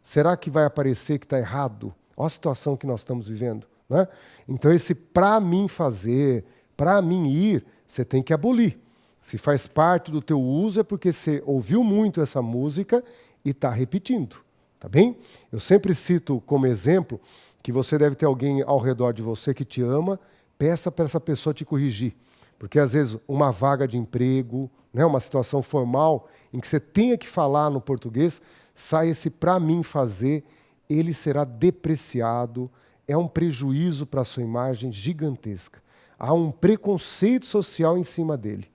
Será que vai aparecer que está errado? Olha a situação que nós estamos vivendo. Né? Então, esse para mim fazer, para mim ir, você tem que abolir. Se faz parte do teu uso é porque você ouviu muito essa música e está repetindo. Tá bem? Eu sempre cito como exemplo que você deve ter alguém ao redor de você que te ama, peça para essa pessoa te corrigir. Porque, às vezes, uma vaga de emprego, né, uma situação formal em que você tenha que falar no português, sai esse para mim fazer, ele será depreciado, é um prejuízo para a sua imagem gigantesca. Há um preconceito social em cima dele.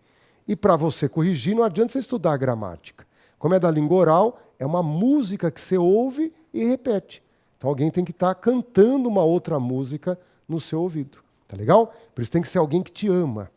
E para você corrigir, não adianta você estudar a gramática. Como é da língua oral, é uma música que você ouve e repete. Então alguém tem que estar cantando uma outra música no seu ouvido. Tá legal? Por isso tem que ser alguém que te ama,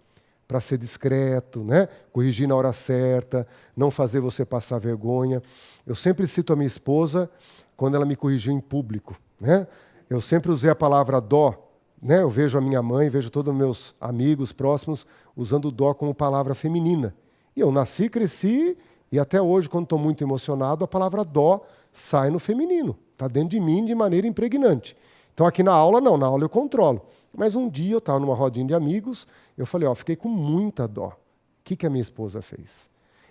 para ser discreto, né? Corrigir na hora certa, não fazer você passar vergonha. Eu sempre cito a minha esposa quando ela me corrigiu em público. Né? Eu sempre usei a palavra dó. Né? Eu vejo a minha mãe, vejo todos os meus amigos próximos usando o dó como palavra feminina. E eu nasci, cresci, e até hoje, quando estou muito emocionado, a palavra dó sai no feminino. Está dentro de mim de maneira impregnante. Então, aqui na aula, não. Na aula eu controlo. Mas um dia, eu estava numa rodinha de amigos, eu falei, fiquei com muita dó. O que a minha esposa fez?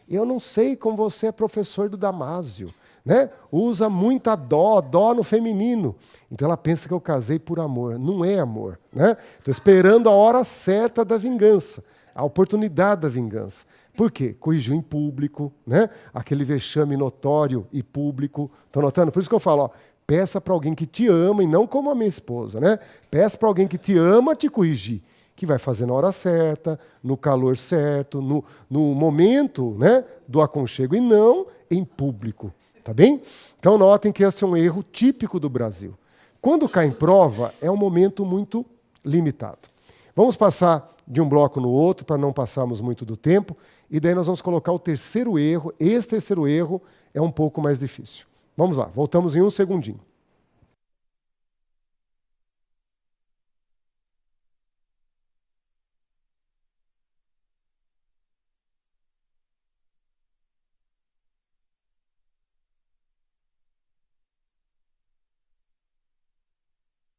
Eu não sei como você é professor do Damásio. Né? Usa muita dó no feminino. Então, ela pensa que eu casei por amor. Não é amor. Né? Estou esperando a hora certa da vingança. A oportunidade da vingança. Por quê? Corrigiu em público, né? Aquele vexame notório e público. Estão notando? Por isso que eu falo, peça para alguém que te ama, e não como a minha esposa. Né? Peça para alguém que te ama te corrigir, que vai fazer na hora certa, no calor certo, no momento, né, do aconchego, e não em público. Tá bem? Então notem que esse é um erro típico do Brasil. Quando cai em prova, é um momento muito limitado. Vamos passar de um bloco no outro, para não passarmos muito do tempo, e daí nós vamos colocar o terceiro erro. Esse terceiro erro é um pouco mais difícil. Vamos lá, voltamos em um segundinho.